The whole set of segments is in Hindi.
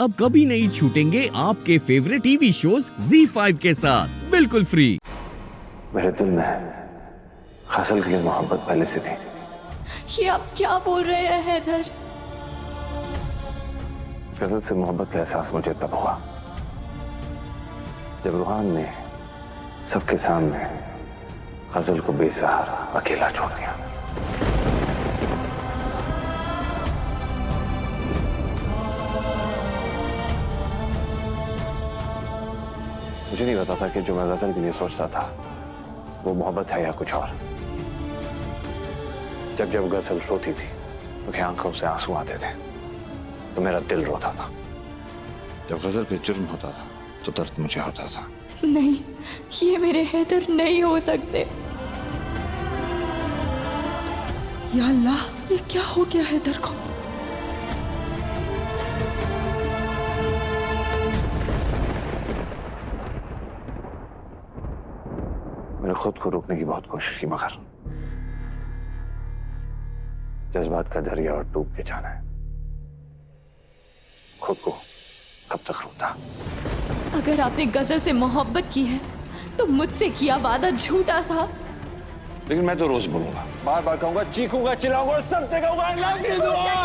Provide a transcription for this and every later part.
अब कभी नहीं छूटेंगे आपके फेवरेट टीवी शोज ZEE5 के साथ बिल्कुल फ्री। मेरे दिल में गजल के लिए मोहब्बत पहले से थी। ये आप क्या बोल रहे हैं हैदर? गजल से मोहब्बत का एहसास मुझे तब हुआ जब रूहान ने सबके सामने गजल को बेसहारा अकेला छोड़ दिया। मुझे नहीं पता था कि जो मैं गजल के लिए सोचता था वो मोहब्बत है या कुछ और। जब जब गजल रोती थी तो उसकी आंखों से आंसू आते थे तो मेरा दिल रोता था। जब गजल पे जुर्म होता था तो दर्द मुझे होता था। नहीं, ये मेरे हैदर नहीं हो सकते। या अल्लाह, ये क्या हो गया हैदर को? मैंने खुद को रोकने की बहुत कोशिश की मगर जज्बात का दरिया और डूब के जाना है। खुद को कब तक रोकता? अगर आपने गजल से मोहब्बत की है तो मुझसे किया वादा झूठा था। लेकिन मैं तो रोज बोलूंगा, बार बार कहूंगा, चीखूंगा, चिल्लाऊंगा, सब कहूंगा अल्लाह की दुआ।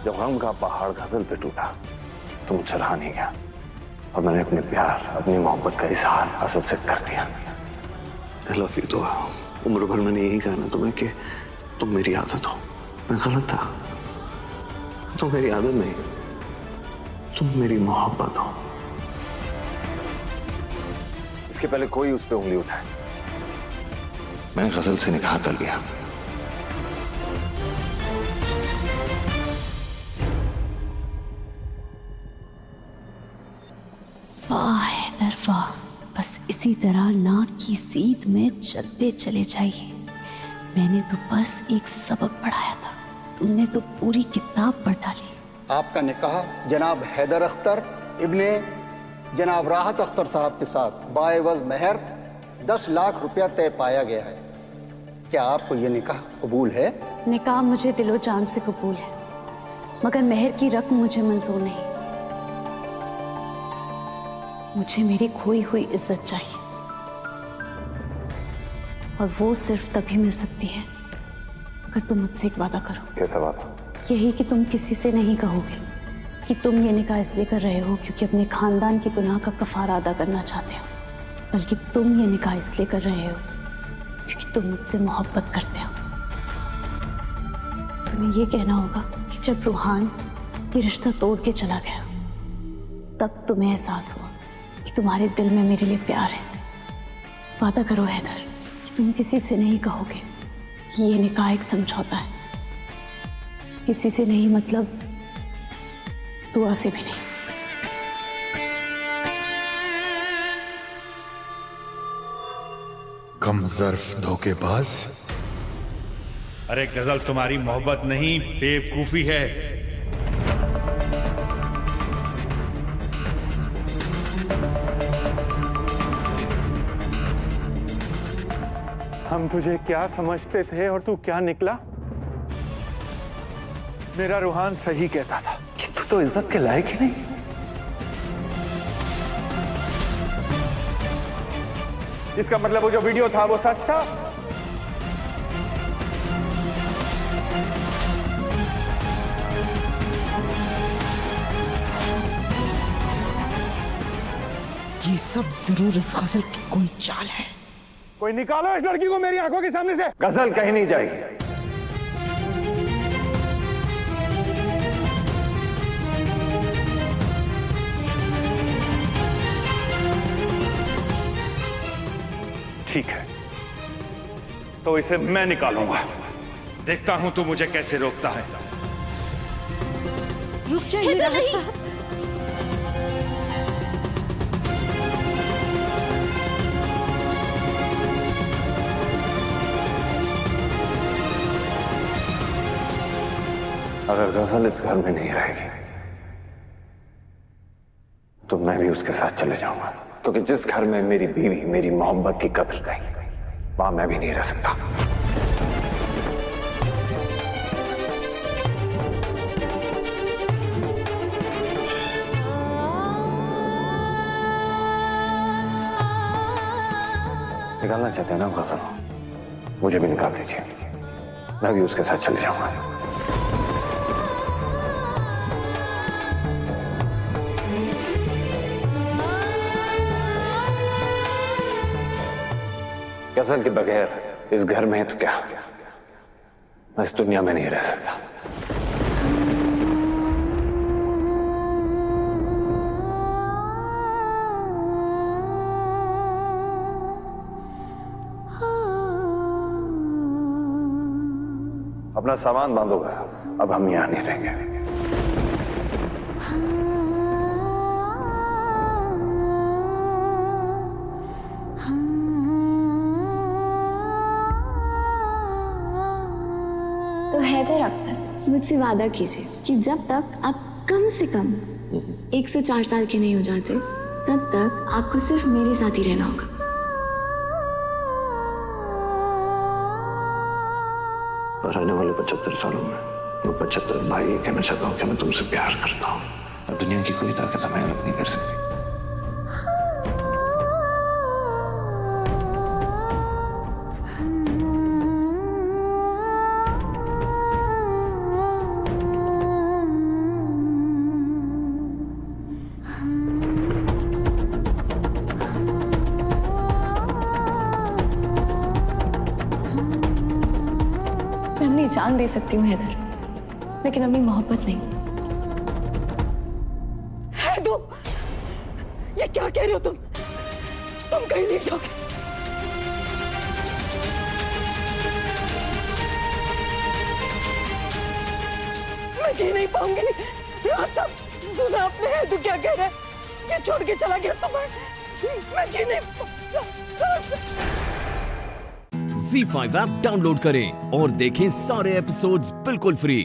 जब गम का पहाड़ गजल पे टूटा तो मुझसे रहा नहीं गया और मैंने अपने प्यार, अपनी मोहब्बत का इजहार गजल से कर दिया। अल्लाह की दुआ। उम्र भर मैंने यही कहना तुम्हें कि तुम मेरी आदत हो। मैं गलत था, तुम मेरी आदत नहीं, तुम मेरी मोहब्बत हो। इसके पहले कोई उस पर उंगली उठाए मैंने गजल से निकाह कर लिया। वाह हैदर वाह, बस इसी तरह नाक की सीध में चलते चले जाइए। मैंने तो बस एक सबक पढ़ाया था, तुमने तो पूरी किताब पढ़ डाली। आपका निकाह जनाब हैदर अख्तर इब्ने जनाब राहत अख्तर साहब के साथ बाएवज मेहर 10 लाख रुपया तय पाया गया है। क्या आपको ये निकाह कबूल है? निकाह मुझे दिलो जान से कबूल है, मगर मेहर की रकम मुझे मंजूर नहीं। मुझे मेरी खोई हुई इज्जत चाहिए और वो सिर्फ तभी मिल सकती है अगर तुम मुझसे एक वादा करो। कैसा वादा? यही कि तुम किसी से नहीं कहोगे कि तुम ये निकाह इसलिए कर रहे हो क्योंकि अपने खानदान के गुनाह का कफारा अदा करना चाहते हो, बल्कि तुम ये निकाह इसलिए कर रहे हो क्योंकि तुम मुझसे मोहब्बत करते हो। तुम्हें ये कहना होगा कि जब रूहान ये रिश्ता तोड़ के चला गया तब तुम्हें एहसास हुआ कि तुम्हारे दिल में मेरे लिए प्यार है। वादा करो हैदर कि तुम किसी से नहीं कहोगे कि ये निकाह एक समझौता है। किसी से नहीं मतलब दुआ से भी नहीं। कम ज़र्फ धोखेबाज। अरे गजल तुम्हारी मोहब्बत नहीं, बेवकूफी है। हम तुझे क्या समझते थे और तू क्या निकला? मेरा रूहान सही कहता था कि तू तो इज्जत के लायक ही नहीं। इसका मतलब वो जो वीडियो था वो सच था? ये सब जरूर इस गजल की कोई चाल है। कोई निकालो इस लड़की को मेरी आंखों के सामने से। गजल कहीं नहीं जाएगी। ठीक है, तो इसे मैं निकालूंगा। देखता हूं तू मुझे कैसे रोकता है। रुक जाइए राहत साहब। अगर गजल इस घर में नहीं रहेगी तो मैं भी उसके साथ चले जाऊंगा, क्योंकि जिस घर में मेरी बीवी मेरी मोहब्बत की कद्र गई वहां मैं भी नहीं रह सकता। निकालना चाहते हैं ना गजल, मुझे भी निकाल दीजिए, मैं भी उसके साथ चले जाऊंगा। गजल के बगैर इस घर में तो क्या, मैं इस दुनिया में नहीं रह सकता। अपना सामान बांधो गजल, अब हम यहां नहीं रहेंगे। तो हैदर अख्तर, मुझसे वादा कीजिए कि जब तक आप कम से कम 104 साल के नहीं हो जाते तब तक आपको सिर्फ मेरे साथ ही रहना होगा। और आने वाले 75 सालों में मैं 75 भाई ये कहना चाहता हूँ कि मैं तुमसे प्यार करता हूँ, और दुनिया की कोई ताकत हमें अलग नहीं कर सकती। मैं अपनी जान दे सकती हूँ हैदर, लेकिन अपनी मोहब्बत नहीं। हैदो, ये क्या कह रहे हो तुम कहीं नहीं जाओगे। मैं जी नहीं पाऊंगी। सब सुना आपने, हैदो क्या कह रहा है, ये छोड़ के चला गया तुम्हें, मैं जी नहीं Z5 ऐप डाउनलोड करें और देखें सारे एपिसोड्स बिल्कुल फ्री।